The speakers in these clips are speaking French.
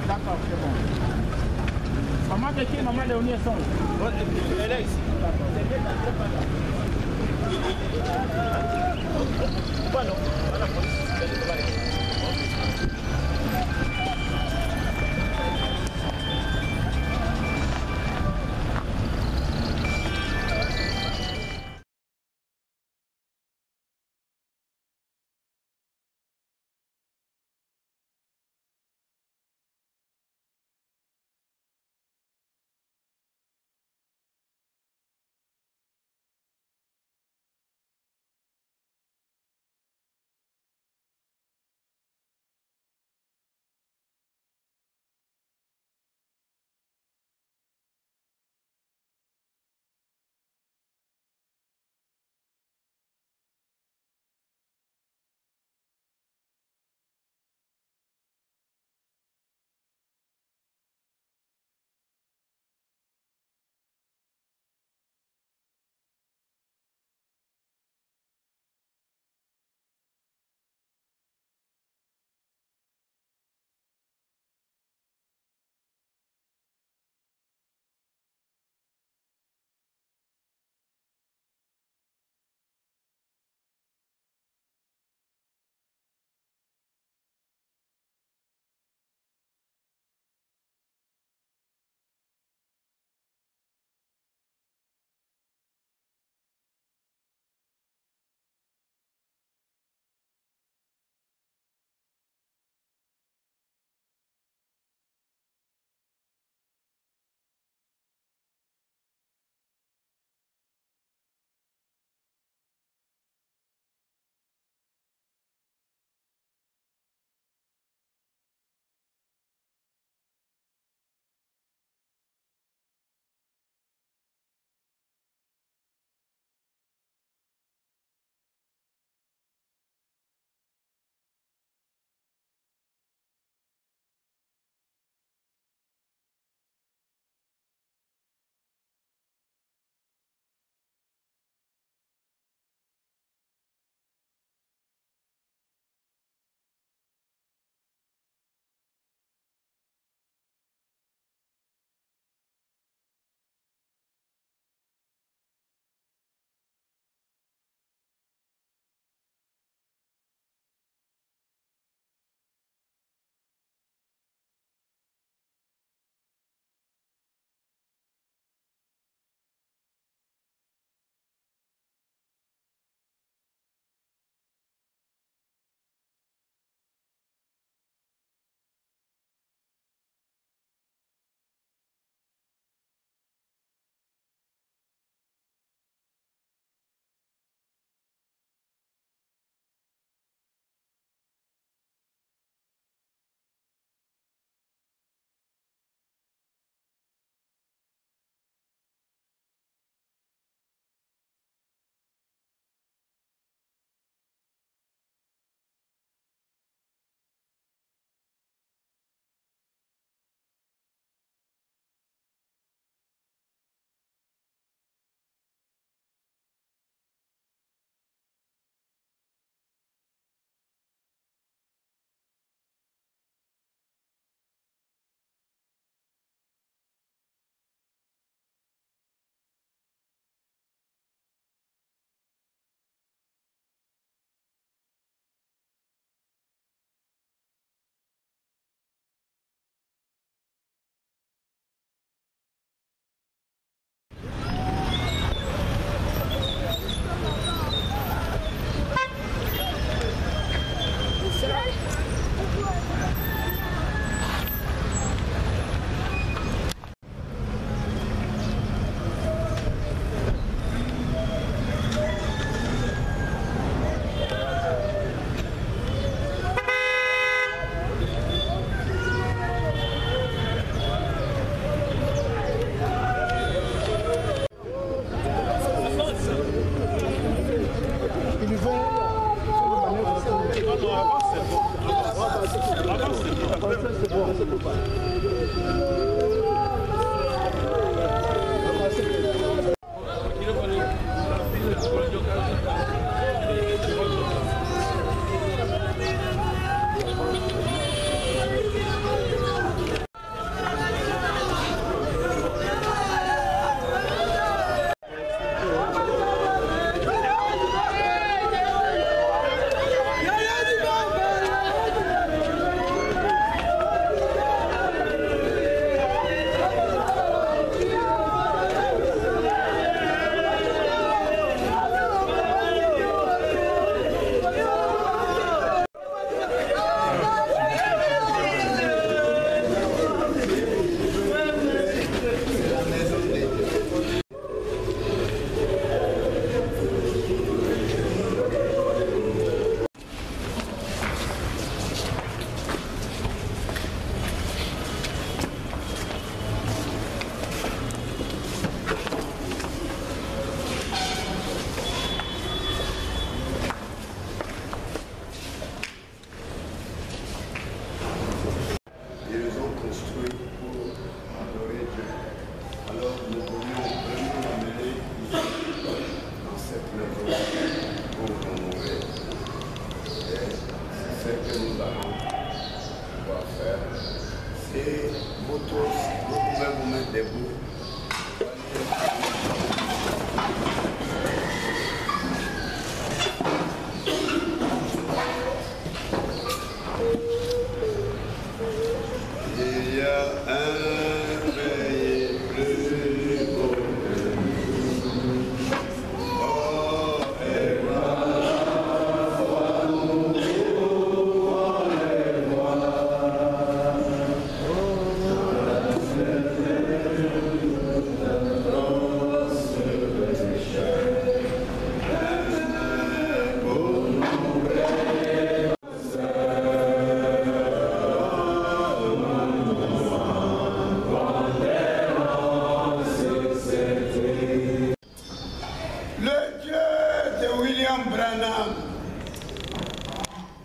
D'accord, c'est bon. Maman de qui? Maman de Oniesson. Elle est ici. Bueno,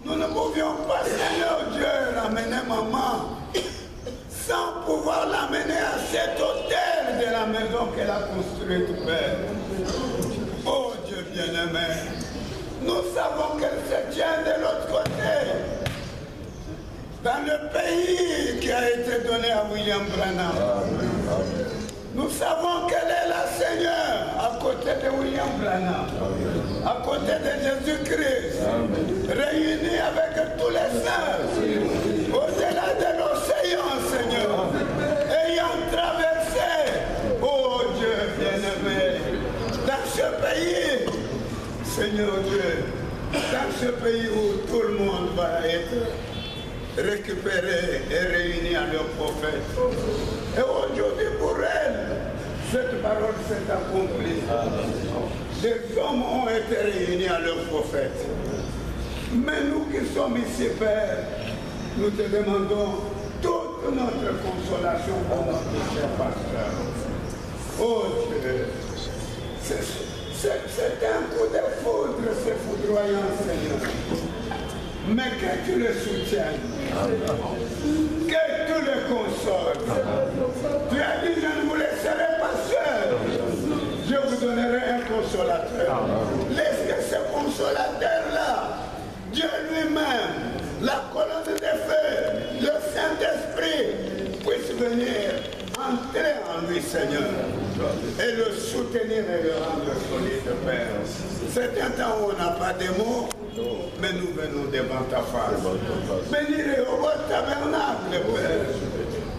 Nous ne pouvions pas, Seigneur Dieu, ramener maman sans pouvoir l'amener à cet hôtel de la maison qu'elle a construite, Père. Oh Dieu bien-aimé, nous savons qu'elle se tient de l'autre côté, dans le pays qui a été donné à William Branham. Nous savons qu'elle est là, Seigneur, à côté de William Branham, à côté de Jésus-Christ, réunie avec tous les saints, au-delà de l'océan, Seigneur, ayant traversé, oh Dieu bien-aimé, dans ce pays, Seigneur Dieu, dans ce pays où tout le monde va être récupéré et réuni à leur prophète. Et aujourd'hui pour elle, cette parole s'est accomplie. Des hommes ont été réunis à leur prophète. Mais nous qui sommes ici, Père, nous te demandons toute notre consolation pour notre cher pasteur. Oh Dieu, c'est un coup de foudre, c'est foudroyant, Seigneur. Mais que tu le soutiennes, que tu le consoles. Tu as dit, je ne vous laisserai pas seul. Je vous donnerai un consolateur. Laisse que ce consolateur-là, Dieu lui-même, la colonne de feu, le Saint-Esprit, puisse venir entrer en lui, Seigneur, et le soutenir et le rendre solide, Père. C'est un temps où on n'a pas de mots, mais nous venons devant ta face. Bénir au tabernacle, Père.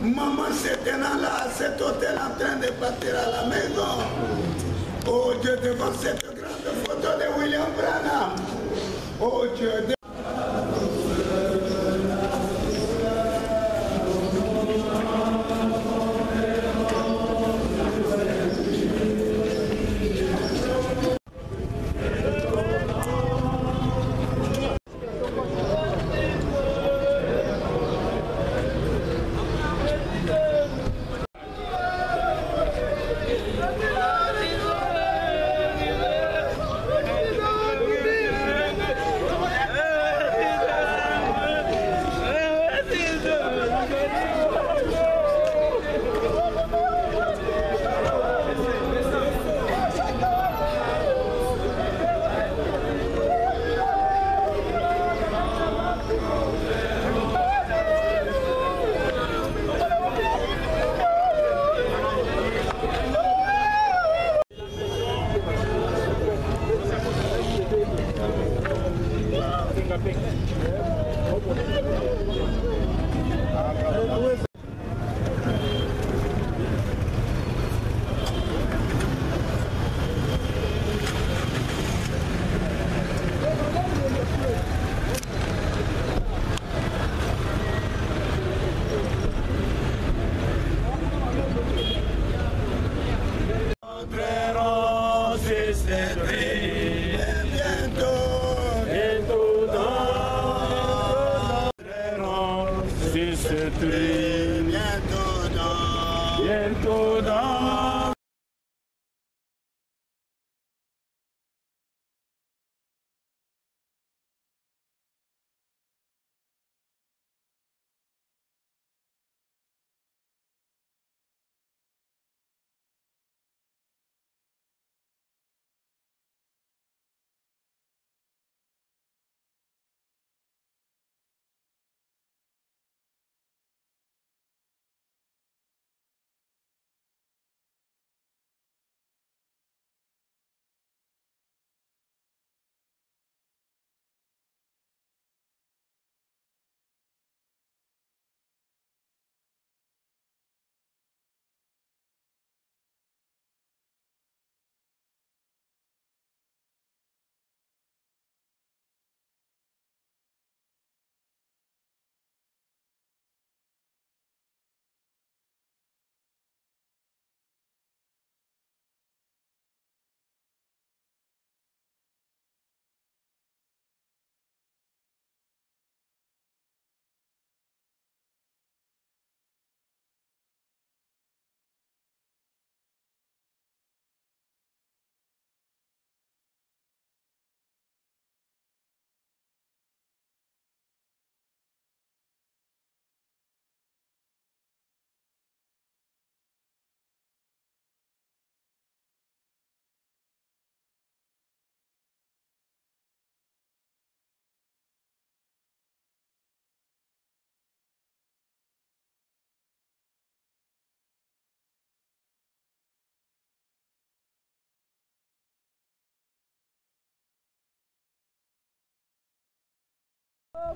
Maman se tenant là à cet hôtel en train de partir à la maison. Oh Dieu, devant cette grande photo de William Branham. Oh Dieu, Bientôt dans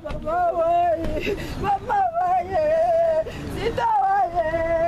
Mama waye, mama waye, sita waye.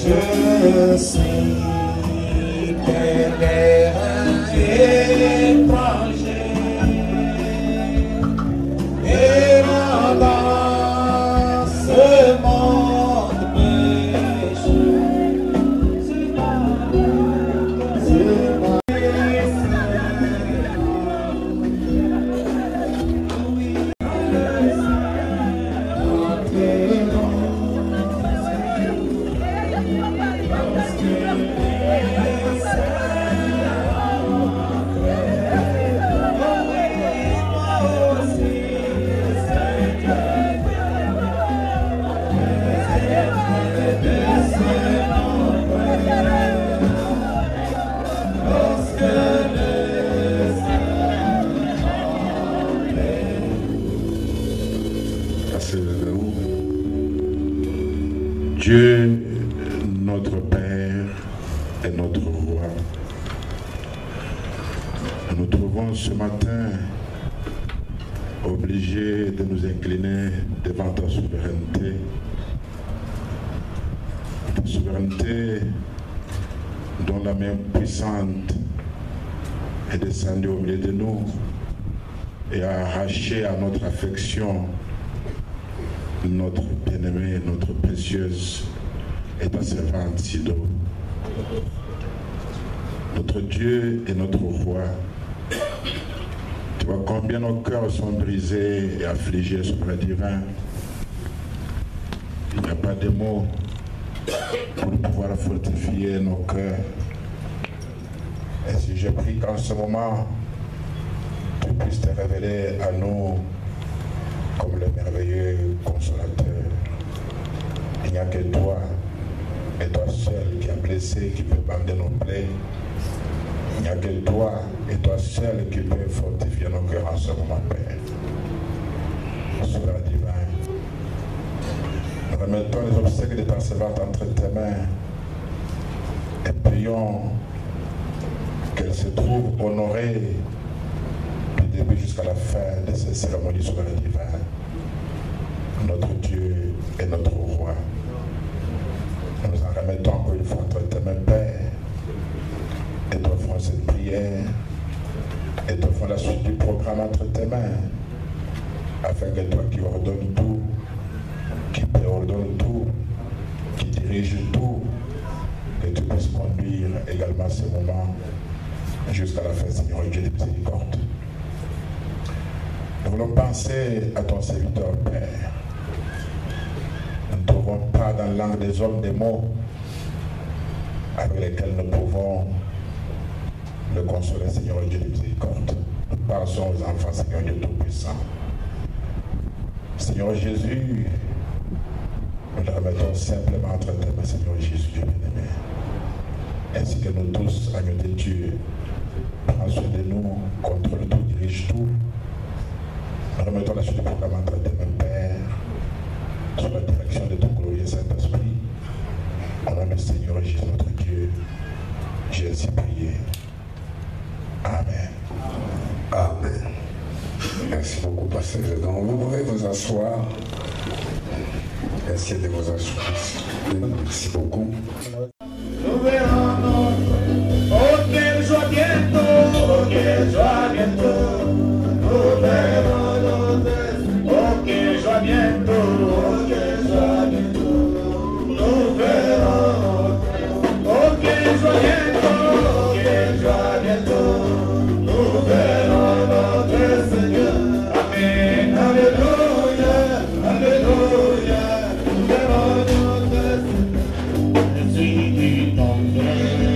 Je suis pèlerin étranger, errant dans ce monde pécheux. Dieu, notre Père et notre Roi, nous nous trouvons ce matin obligés de nous incliner devant ta souveraineté. Ta souveraineté dont la main puissante est descendue au milieu de nous et a arraché à notre affection notre bien-aimée, notre précieuse et ta servante Sido. Notre Dieu et notre Roi, tu vois combien nos cœurs sont brisés et affligés sur le divin. Il n'y a pas de mots pour pouvoir fortifier nos cœurs. Et si je prie qu'en ce moment, tu puisses te révéler à nous comme le merveilleux consolateur. Il n'y a que toi, et toi seul qui as blessé, qui peut bander nos plaies. Il n'y a que toi, et toi seul qui peut fortifier nos cœurs en ce moment, Père. Souverain divin, nous remettons les obsèques de ta servante entre tes mains et prions qu'elle se trouve honorée du début jusqu'à la fin de ces cérémonies souverain divin. Notre Dieu et notre Roi, nous nous en remettons encore une fois entre tes mains, Père, et t'offrons cette prière, et t'offrons la suite du programme entre tes mains, afin que toi qui ordonnes tout, qui préordonne tout, qui dirige tout, que tu puisses conduire également ces moments jusqu'à la fin, Seigneur Dieu de miséricorde. Nous voulons penser à ton serviteur, Père. Nous ne trouvons pas dans la langue des hommes des mots avec lesquels nous pouvons le consoler, Seigneur Dieu de miséricorde. Nous pensons aux enfants, Seigneur Dieu Tout-Puissant. Seigneur Jésus, nous le remettons simplement entre tes mains, Seigneur Jésus, Dieu bien-aimé. Ainsi que nous tous, agneaux de Dieu, prends soin de nous, contrôle tout, dirige tout. Nous remettons la suite du programme entre tes mains, Père, sous la direction de ton glorieux Saint-Esprit. Au nom du Seigneur Jésus, notre Dieu, j'ai ainsi prié. Amen. Amen. Merci beaucoup, Pasteur Gédon. Vous pouvez vous asseoir. Essayez de vous asseoir. Merci beaucoup. Nous verrons notre, oh quel joie bientôt, oh quel joie bientôt. Nous verrons notre, oh quel joie bientôt, oh quel joie bientôt. Nous verrons notre, oh quel joie bientôt, oh quel joie bientôt. Nous verrons notre Seigneur. Amen, alléluia, alléluia. Nous verrons notre Seigneur. Je suis du tombeau.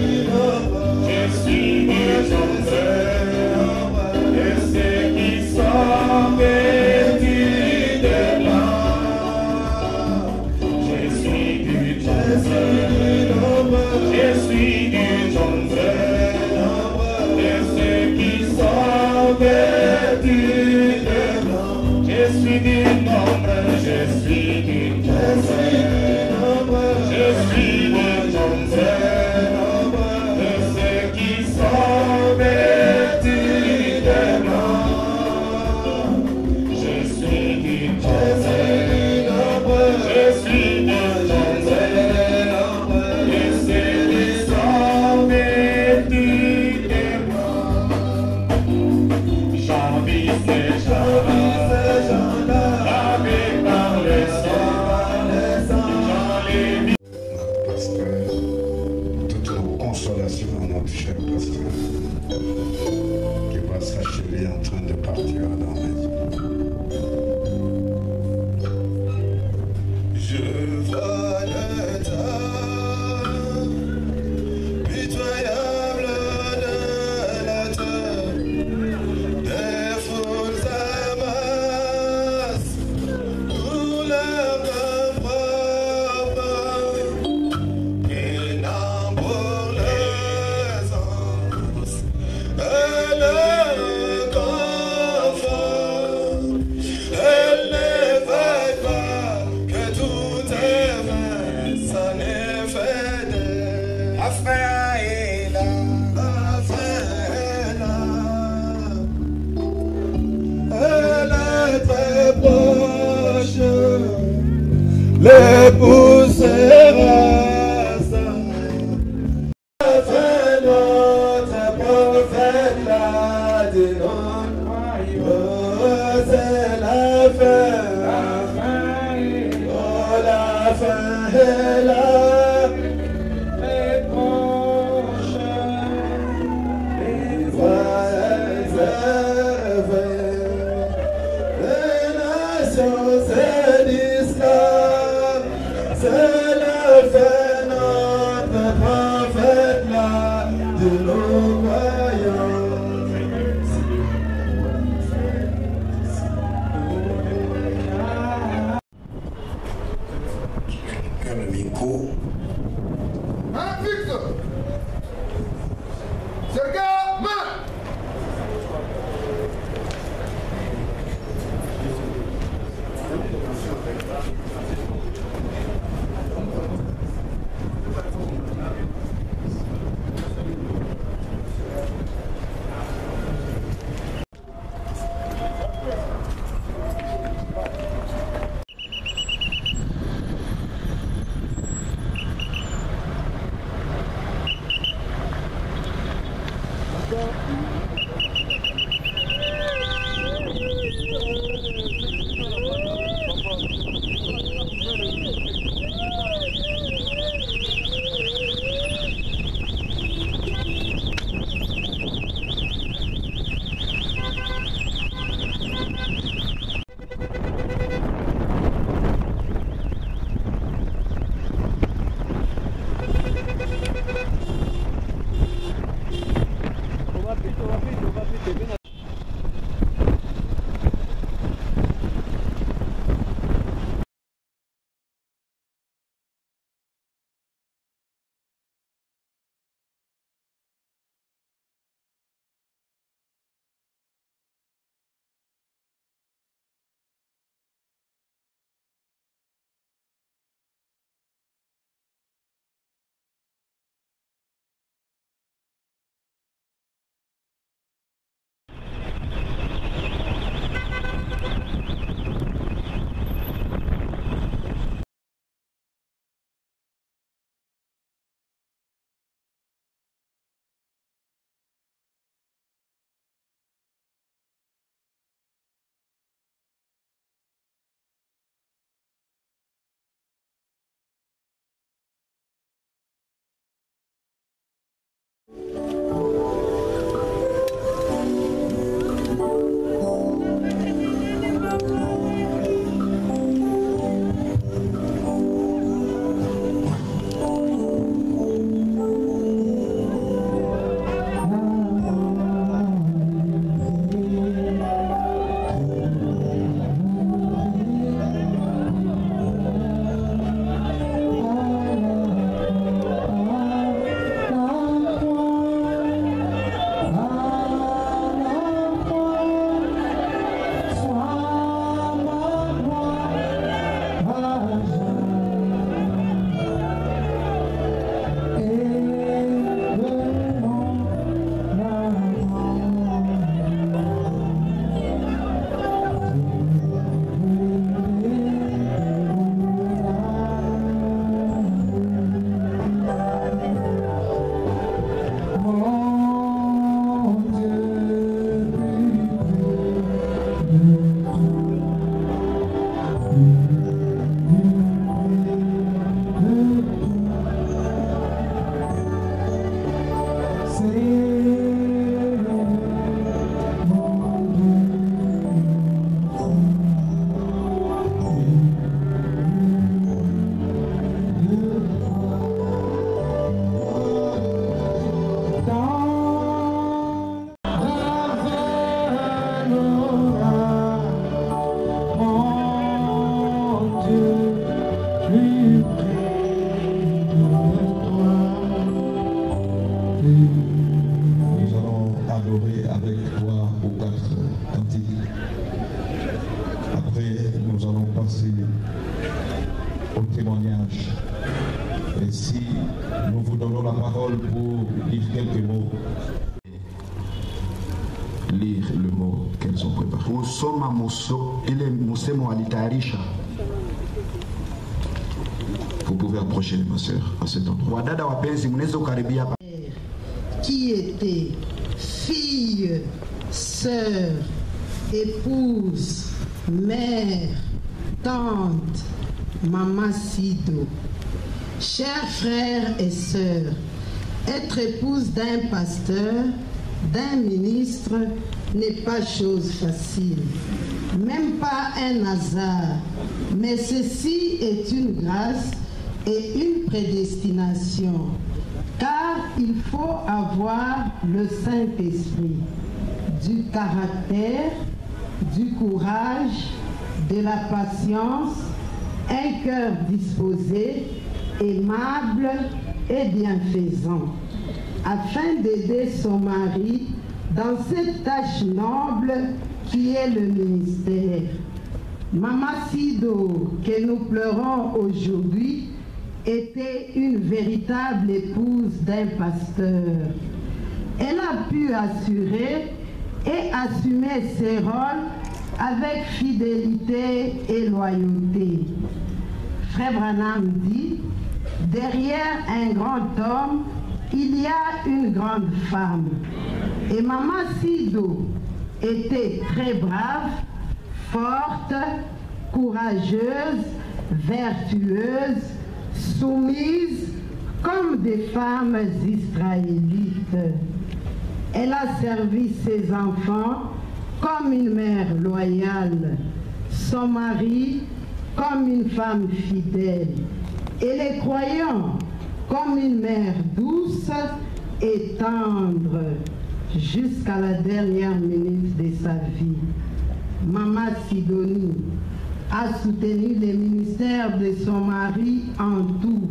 le poussera. Notre prophète l'a dit, c'est la fin. Oh, la fin est là. Lire le mot qu'elles ont préparé. Kusoma ile musemo alitayarisha Vous pouvez approcher ma soeur à cet endroit. Qui était fille, sœur, épouse, mère, tante, maman Sido. Chers frères et sœurs, être épouse d'un pasteur, d'un ministre, n'est pas chose facile, même pas un hasard, mais ceci est une grâce et une prédestination, car il faut avoir le Saint-Esprit, du caractère, du courage, de la patience, un cœur disposé, aimable et bienfaisant, afin d'aider son mari dans cette tâche noble qui est le ministère. Maman Sido, que nous pleurons aujourd'hui, était une véritable épouse d'un pasteur. Elle a pu assurer et assumer ses rôles avec fidélité et loyauté. Frère Branham dit, derrière un grand homme, il y a une grande femme. Et Maman Sido était très brave, forte, courageuse, vertueuse, soumise, comme des femmes israélites. Elle a servi ses enfants comme une mère loyale, son mari comme une femme fidèle, et les croyants comme une mère douce et tendre jusqu'à la dernière minute de sa vie. Maman Sidonie a soutenu les ministères de son mari en tout.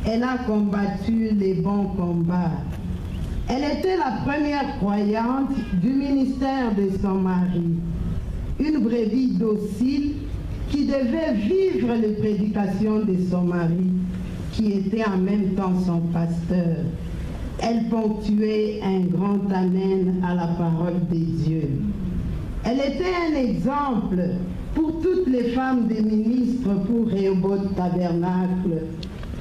Elle a combattu les bons combats. Elle était la première croyante du ministère de son mari, une brebis docile qui devait vivre les prédications de son mari, qui était en même temps son pasteur. Elle ponctuait un grand amen à la parole de Dieu. Elle était un exemple pour toutes les femmes des ministres, pour Rehoboth Tabernacle,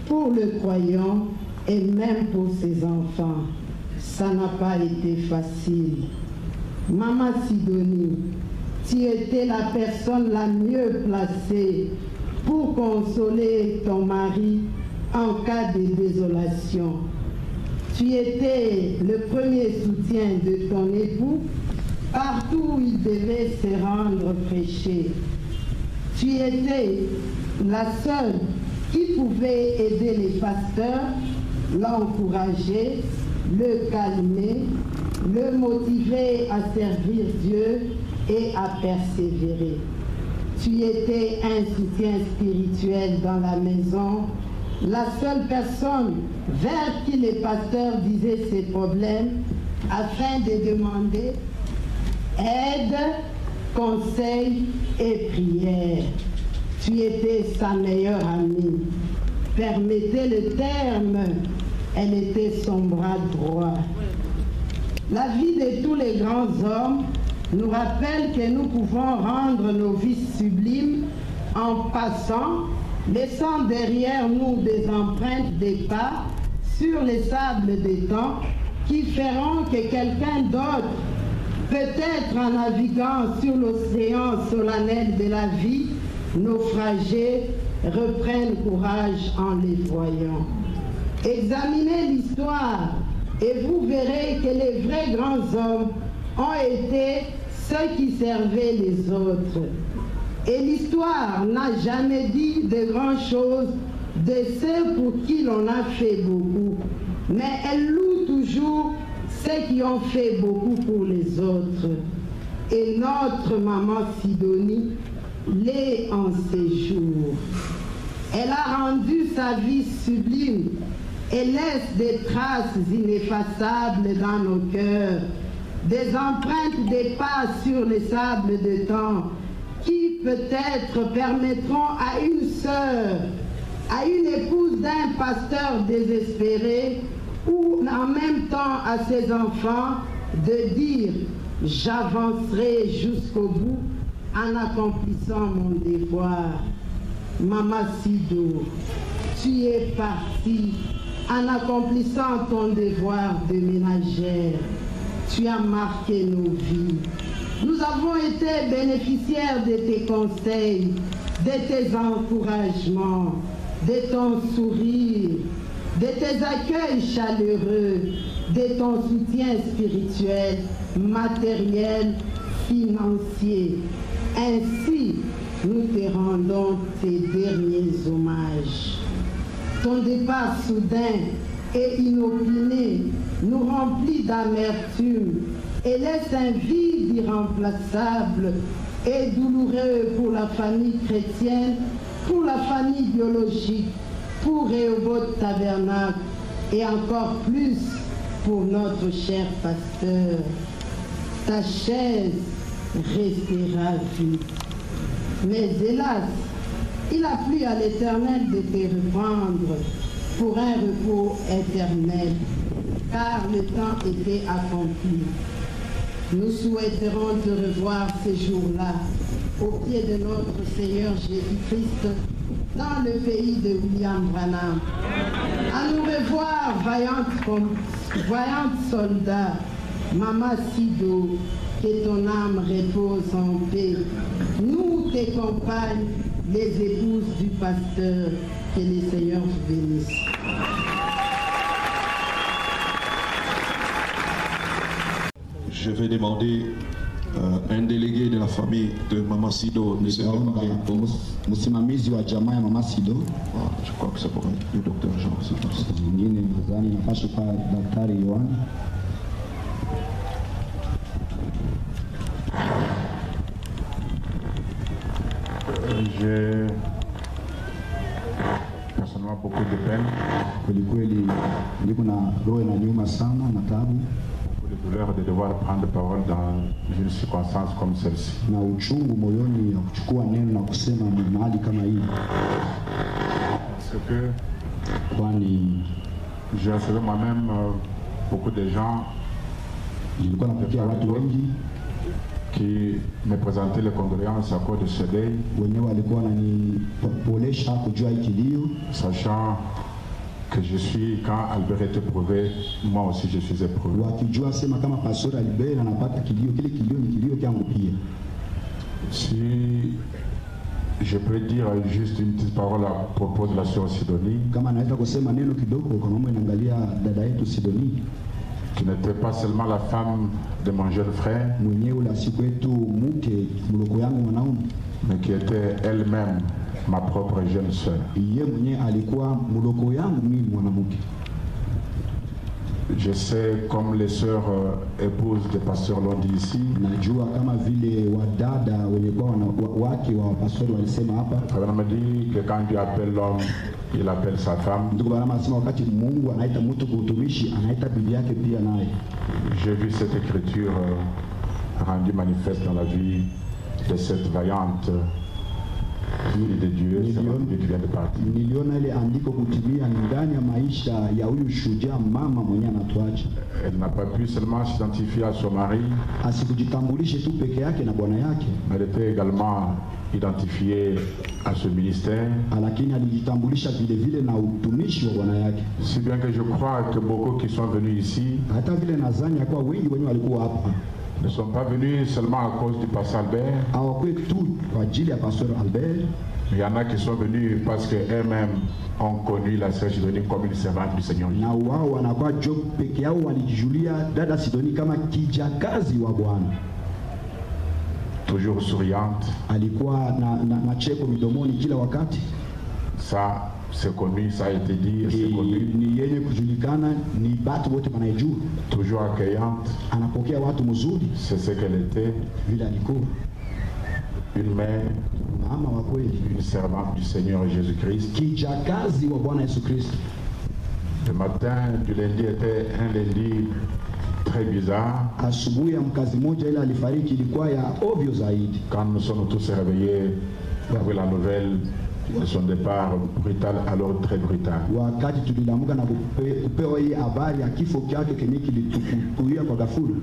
pour le croyant et même pour ses enfants. Ça n'a pas été facile. Maman Sidonie, tu étais la personne la mieux placée pour consoler ton mari en cas de désolation. Tu étais le premier soutien de ton époux partout où il devait se rendre prêcher. Tu étais la seule qui pouvait aider les pasteurs, l'encourager, le calmer, le motiver à servir Dieu et à persévérer. Tu étais un soutien spirituel dans la maison, la seule personne vers qui les pasteurs disaient ses problèmes afin de demander aide, conseil et prière. Tu étais sa meilleure amie. Permettez le terme, elle était son bras droit. La vie de tous les grands hommes nous rappelle que nous pouvons rendre nos vies sublimes en passant, laissant derrière nous des empreintes des pas sur les sables des temps qui feront que quelqu'un d'autre, peut-être en naviguant sur l'océan solennel de la vie, naufragé, reprenne courage en les voyant. Examinez l'histoire et vous verrez que les vrais grands hommes ont été ceux qui servaient les autres. Et l'histoire n'a jamais dit de grandes choses de ceux pour qui l'on a fait beaucoup, mais elle loue toujours ceux qui ont fait beaucoup pour les autres. Et notre maman Sidonie l'est en ces jours. Elle a rendu sa vie sublime et laisse des traces ineffaçables dans nos cœurs, des empreintes des pas sur les sables de temps qui peut-être permettront à une sœur, à une épouse d'un pasteur désespéré ou en même temps à ses enfants de dire « j'avancerai jusqu'au bout en accomplissant mon devoir ». Maman Sido, tu es partie en accomplissant ton devoir de ménagère. Tu as marqué nos vies. Nous avons été bénéficiaires de tes conseils, de tes encouragements, de ton sourire, de tes accueils chaleureux, de ton soutien spirituel, matériel, financier. Ainsi, nous te rendons tes derniers hommages. Ton départ soudain et inopiné nous remplit d'amertume et laisse un vide irremplaçable et douloureux pour la famille chrétienne, pour la famille biologique, pour Rehoboth Tabernacle et encore plus pour notre cher pasteur. Ta chaise restera vide. Mais hélas, il a plu à l'Éternel de te reprendre pour un repos éternel, car le temps était accompli. Nous souhaiterons te revoir ces jours-là, au pied de notre Seigneur Jésus-Christ, dans le pays de William Branham. À nous revoir, vaillante soldat, Maman Sido, que ton âme repose en paix. Nous, tes compagnes, les épouses du pasteur, que le Seigneur vous bénisse. Je vais demander un délégué de la famille de Maman Sido de se préparer pour... Msimamizi wa jamaa ya Mama Sido. Je crois que ça pourrait être le docteur Jean. Zingine nadhani nafasi kwa Daktari Yohani. J'ai personnellement beaucoup de peine. Kweli niko na roho inaniuma sana na taabu. De douleur de devoir prendre parole dans une circonstance comme celle-ci. Na uchungu moyoni ya kuchukua neno na kusema mahali kama hii. Parce que kwani j'ai reçu moi-même beaucoup de gens nilikuwa napokea watu wengi qui me présentaient les condoléances à cause de ce deuil, wenyewe walikuwa wananipolesha kujua hiki kilio, sachant que je suis, quand Albert est éprouvé, moi aussi je suis éprouvé. wakijua sema kama Pastor Albert anapata kilio, kile kilio ni kilio kyangu pia. Si je peux dire juste une petite parole à propos de la sœur Sidonie, kama naweza kusema neno kidogo kwa mambo inaangalia dada yetu Sidonie, qui n'était pas seulement la femme de mon jeune frère, mwenyewe la siku yetu mke mloko yangu mwanaume, mais qui était elle-même ma propre jeune sœur. Yeye mwenyewe alikuwa mloko yangu mimi mwanamke. Je sais, comme les sœurs épouses des pasteurs l'ont dit ici, najua kama vile wadada wenye kwa wake wa pastori walisema hapa, on me dit que quand Dieu appelle l'homme, il appelle sa femme. Ndugu bwana anasema wakati Mungu anaita mtu kwa utumishi, anaita bibi yake pia naye. J'ai vu cette écriture rendue manifeste dans la vie de cette vaillante fille de Dieu, qui vient de partir. Niliona ile andiko kutimia ndani ya maisha ya huyu shujaa mama mwenye anatuacha. Elle n'a pas pu seulement s'identifier à son mari, asikujitambulishe tu peke yake na bwana yake, mais elle était également identifiée à ce ministère, lakini alijitambulisha vile vile na utumishi wa bwana yake. Si bien que je crois que beaucoup qui sont venus ici, hata vile nadhani ya kwa wengi wenye walikuwa hapa, ne sont pas venus seulement à cause du pasteur Albert. Hawakuwa tu kwa ajili ya pasteur Albert. Il y en a qui sont venus parce qu'eux-mêmes ont connu la sœur Sidonie comme une servante du Seigneur. Na wao wanakuwa job peke yao walijijulia dada Sidonie kama kijakazi wa Bwana. Toujours souriante. Alikuwa na cheko midomoni kila wakati. Ça c'est connu, ça a été dit, c'est connu. Ni yenye kujulikana, ni batu wote wanaijua. Toujours accueillante. Anapokea watu mzuri. C'est ce qu'elle était. Vile alikuwa. Une mère, une servante du Seigneur Jésus-Christ. Kijakazi wa Bwana Yesu Kristo. Le matin du lundi était un lundi très bizarre. Asubuhi ya mkazi mmoja ile alifariki ilikuwa ya ovyo zaidi. Quand nous sommes tous réveillés avec la nouvelle de son départ brutal, alors très brutal. Wakati tulilamuka na kupewa hii habari ya kifo chake kenye kilitukuia kwa ghafula.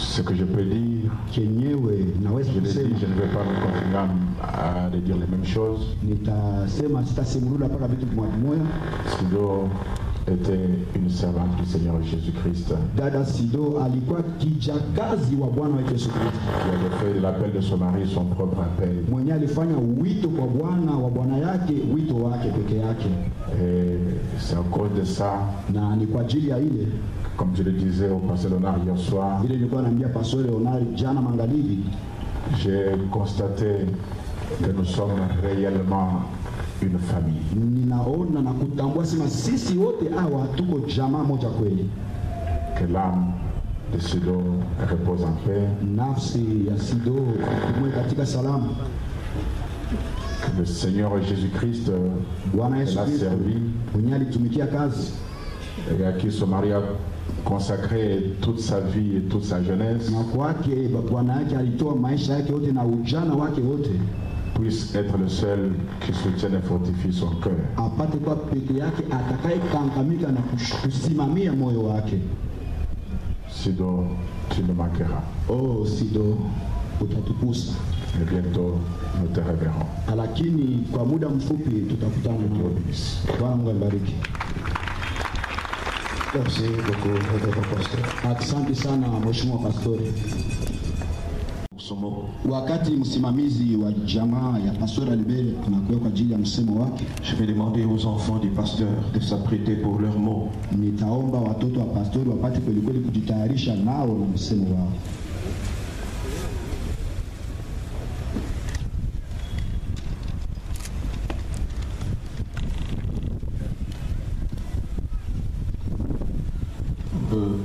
Ce que je peux dire, je l'ai dit, je ne vais pas me continuer à dire les mêmes choses. Sido était une servante du Seigneur Jésus-Christ. Dada Sido alikuwa kijakazi wa Bwana wetu Yesu Kristo. Il avait fait de l'appel de son mari son propre appel. Mwenye alifanya wito kwa Bwana wa bwana yake wito wake peke yake. Et c'est à cause de ça, na ni kwa ajili ya ile, comme je le disais au pasteur Léonard hier soir, ile nilikuwa naambia pasteur Léonard jana magharibi, j'ai constaté que nous sommes réellement une famille. Ninaona na kutambua sema sisi wote hawa tuko jamaa moja kweli. Que l'âme de Sido repose en paix. Nafsi ya Sido ipumue katika salama. Que le Seigneur Jésus-Christ l'a servi, et à qui son mari a consacré toute sa vie et toute sa jeunesse, puisse être le seul qui soutienne et fortifie son cœur. Sido, tu me manqueras. Oh Sido, utatupusa. Et bientôt nous te reverrons. Lakini kwa muda mfupi tutakutana nawe. Bwana Mungu abariki. Merci beaucoup, pasteur. Asante sana mheshimiwa pastori. Wakati msimamizi wa jamaa ya pastor Albert anakuwa kwa ajili ya msemo wake, je vais demander aux enfants du pasteur de s'apprêter pour leur mot. Nitaomba watoto wa pastori wapate kweli kweli kujitayarisha nao na msemo wao.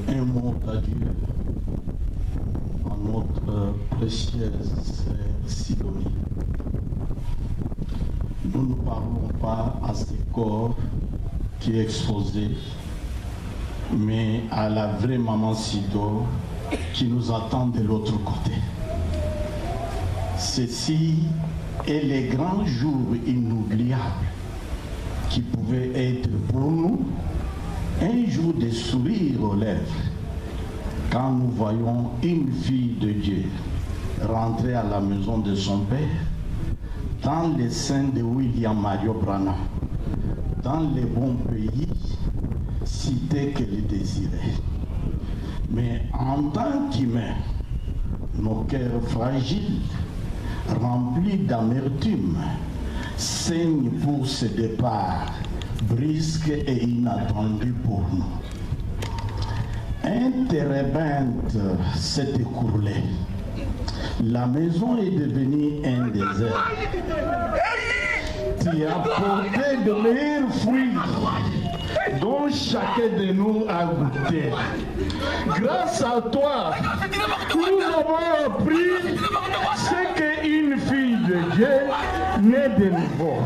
Un mot d'adieu à notre précieuse sœur Sidonie. Nous ne parlons pas à ce corps qui est exposé, mais à la vraie maman Sido qui nous attend de l'autre côté. Ceci est les grands jours inoubliables qui pouvaient être pour nous un jour de sourire aux lèvres quand nous voyons une fille de Dieu rentrer à la maison de son père dans les seins de William Mario Branham, dans les bons pays, cité qu'elle désirait. Mais en tant qu'humains, nos cœurs fragiles, remplis d'amertume, saignent pour ce départ brusque et inattendu pour nous. Un térébinthe s'est écoulé. La maison est devenue un désert. Tu as porté de meilleurs fruits dont chacun de nous a goûté. Grâce à toi, nous avons appris ce qu'une fille de Dieu naît de nouveau.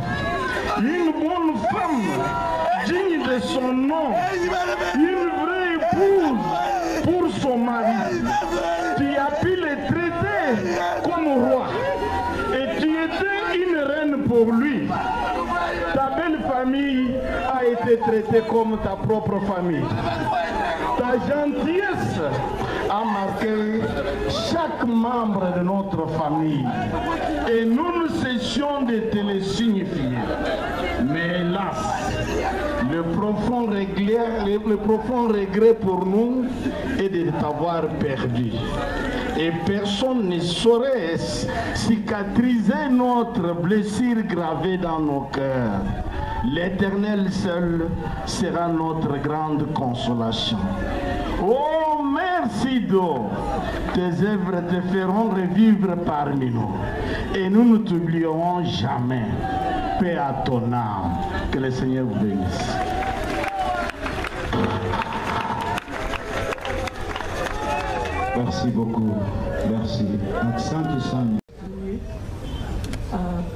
Une bonne femme, digne de son nom, une vraie épouse pour son mari. Tu as pu le traiter comme roi et tu étais une reine pour lui. Ta belle famille a été traitée comme ta propre famille. Ta gentillesse a marqué chaque membre de notre famille et nous ne cessions de te le signifier. Mais hélas, le profond regret pour nous est de t'avoir perdu. Et personne ne saurait cicatriser notre blessure gravée dans nos cœurs. L'Éternel seul sera notre grande consolation. Oh, merci d'eau. Tes œuvres te feront revivre parmi nous. Et nous ne t'oublierons jamais. Paix à ton âme. Que le Seigneur vous bénisse. Merci beaucoup. Merci.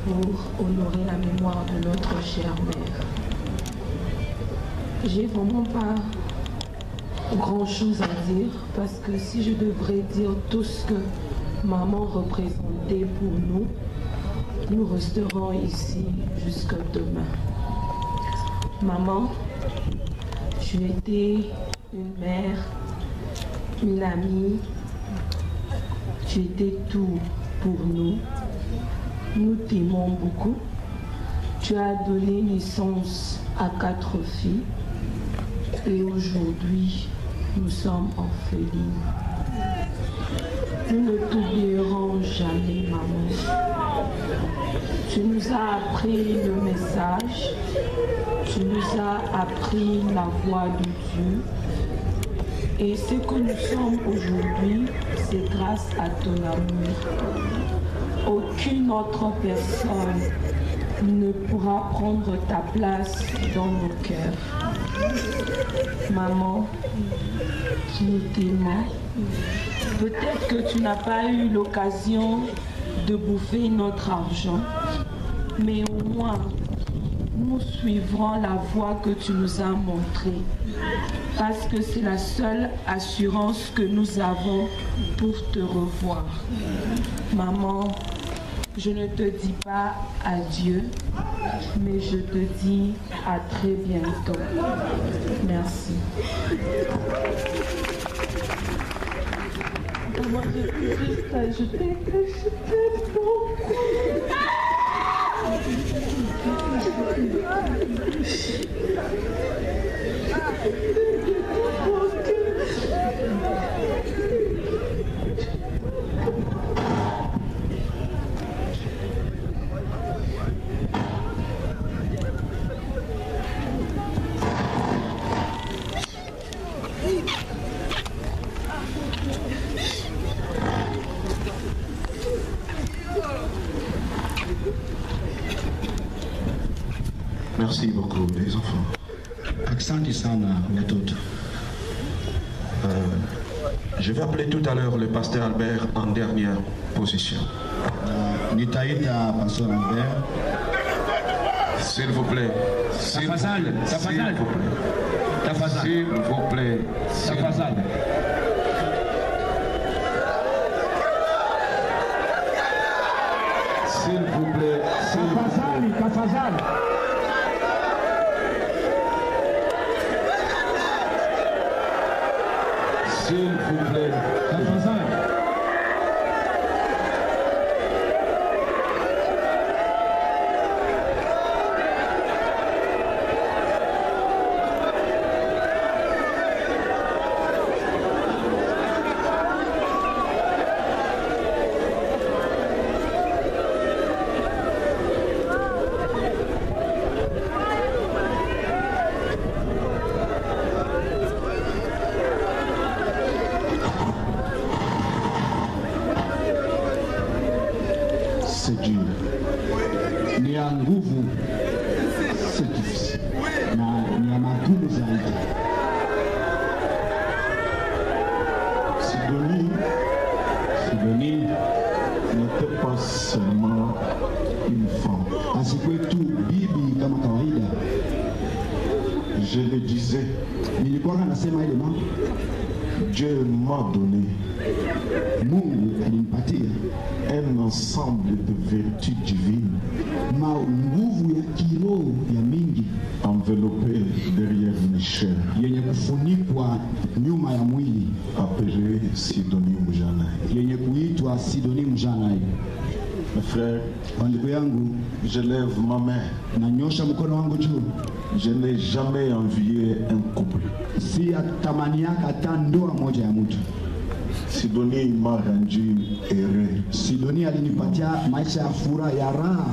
Pour honorer la mémoire de notre chère mère. J'ai vraiment pas grand chose à dire parce que si je devrais dire tout ce que maman représentait pour nous, nous resterons ici jusqu'à demain. Maman, tu étais une mère, une amie, Tu étais tout pour nous. Nous t'aimons beaucoup. Tu as donné naissance à 4 filles. Et aujourd'hui, nous sommes orphelines. Nous ne t'oublierons jamais, maman. Tu nous as appris le message. Tu nous as appris la voix de Dieu. Et ce que nous sommes aujourd'hui, c'est grâce à ton amour. Aucune autre personne ne pourra prendre ta place dans nos cœurs. Maman, nous t'aimons. Peut-être que tu n'as pas eu l'occasion de bouffer notre argent, mais au moins, nous suivrons la voie que tu nous as montrée, parce que c'est la seule assurance que nous avons pour te revoir. Maman, je ne te dis pas adieu, mais je te dis à très bientôt. Merci. Maman, je t'aime beaucoup. Merci beaucoup, les enfants. Asante sana watoto. Je vais appeler tout à l'heure le pasteur Albert en dernière position. Nitaita pastor Albert. S'il vous plaît. S'il vous plaît. S'il vous plaît. S'il vous plaît. Tafadhali. S'il vous plaît. C'est dur. Ni ya nguvu, c'est difficile. Na ni ya magumu zaidi. Sidonie n'était pas seulement une femme. Asikuwe tu bibi kama kawaida. Je le disais, Nilikuwa nasema ile mambo. Dieu m'a donné Mungu alinipatia un ensemble de vertus divines nguvu ya kiroho ya mingi enveloppées derrière une chair yenye kufunikwa nyuma ya mwili appelée Sidonie Mujana. yenye kuitwa Sidonie Mujana. Mes frères, ndugu yangu, je lève ma main. Nanyosha mkono wangu juu. Je n'ai jamais envié un couple. Si atamaniaka hata ndoa moja ya mtu. Sidonie m'a rendu heureux. Sidonie alinipatia maisha ya furaha ya raha.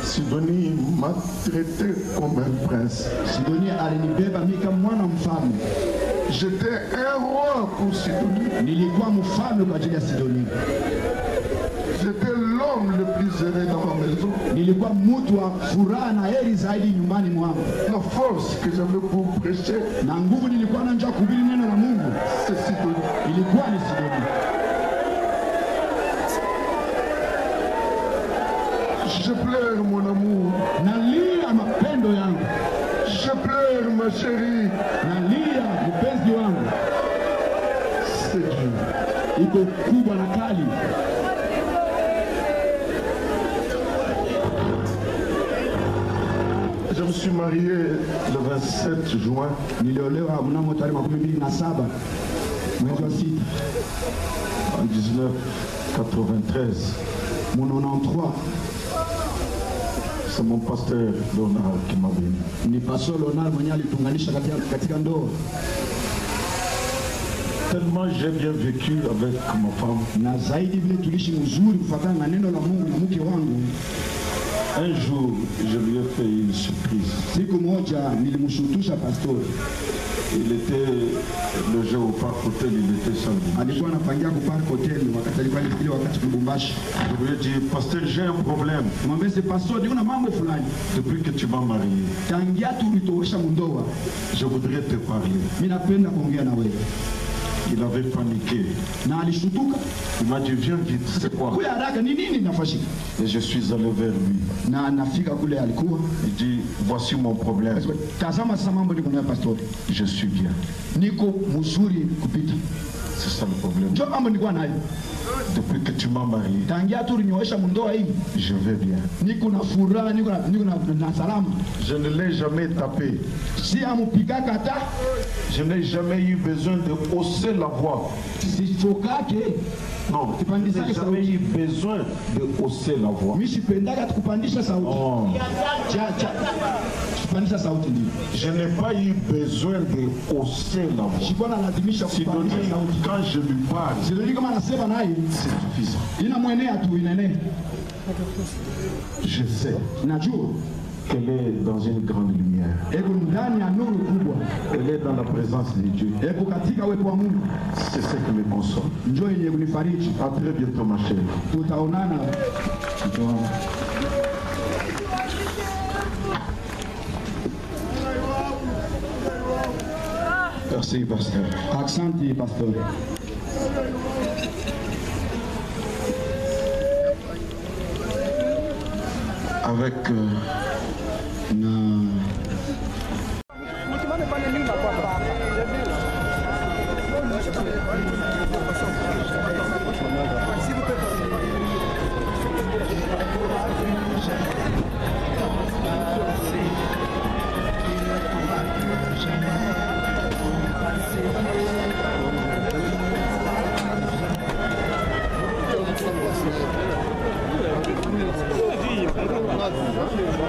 Sidonie m'a traité comme un prince. Sidonie alinibeba mimi kama mwana mfalme. J'étais un roi pour Sidonie. Nilikuwa mfalme kwa ajili ya Sidonie. J'étais l'homme le plus heureux dans ma maison. Nilikuwa mtu wa furaha na heri zaidi nyumbani mwangu. La force que j'avais pour prêcher, na nguvu nilikuwa na njaa kuhubiri neno la Mungu, c'est Sidonie. Ilikuwa ni Sidonie. Je pleure mon amour. Nalia mapendo yangu. Je pleure ma chérie. Nalia mpenzi wangu. C'est dur. Iko kubwa na kali. Je me suis marié le 27 juin. Niliolewa mnamo tarehe 27 mwezi wa 6 en 93. Mon 93. C'est mon pasteur Léonard qui m'a béni. Ni pastor Léonard mwenye alitunganisha katika ndoa. Tellement j'ai bien vécu avec ma femme. Na zaidi vile tulishi mzuri kufuatana na neno la Mungu na mke wangu. Un jour, je lui ai fait une surprise. Siku moja nilimshutusha pastor. Il était logé au parc hôtel, il était seul. Alikuwa anapangia ku park hotel wakati alikuwa alifikiri wakati Lubumbashi. Je lui ai dit, pasteur, j'ai un problème. Mwambie c'est pastor, ndio na mambo fulani. Depuis que tu m'as marié, tangia tulitowesha mundoa, je voudrais te parler. Mimi napenda kuongea na wewe. Il avait paniqué. Na alishutuka. Il m'a dit, viens vite, c'est quoi? Kuya haraka, ni nini nafashika? Et je suis allé vers lui. Na nafika kule alikuwa. Il dit, voici mon problème. Tazama sasa mambo niko nayo pastor. Je suis bien. Niko mzuri kupita. C'est ça le problème. Ndio mambo nilikuwa nayo. Depuis que tu m'as marié, tangia tulinyoesha mundoa hii, je vais bien. Niko na furaha, niko na salama. Je ne l'ai jamais tapé. Si amupiga kata, je n'ai jamais eu besoin de hausser la voix. Si fokake. Non, je n'ai jamais eu besoin de hausser la voix. Mimi sipendaka tukupandisha sauti. Oh. Kupandisha sauti ndio. Je n'ai pas eu besoin de hausser la voix. Sikuwa nalazimisha kupandisha sauti. Quand je lui parle, c'est kama anasema naye, c'est suffisant. Inamwenea tu inene. Je sais. Najua qu'elle est dans une grande lumière. Elle est dans la présence de Dieu. C'est ce qui me console. À très bientôt, ma chère. Merci, pasteur. Accenti, pasteur. Avec Thank you.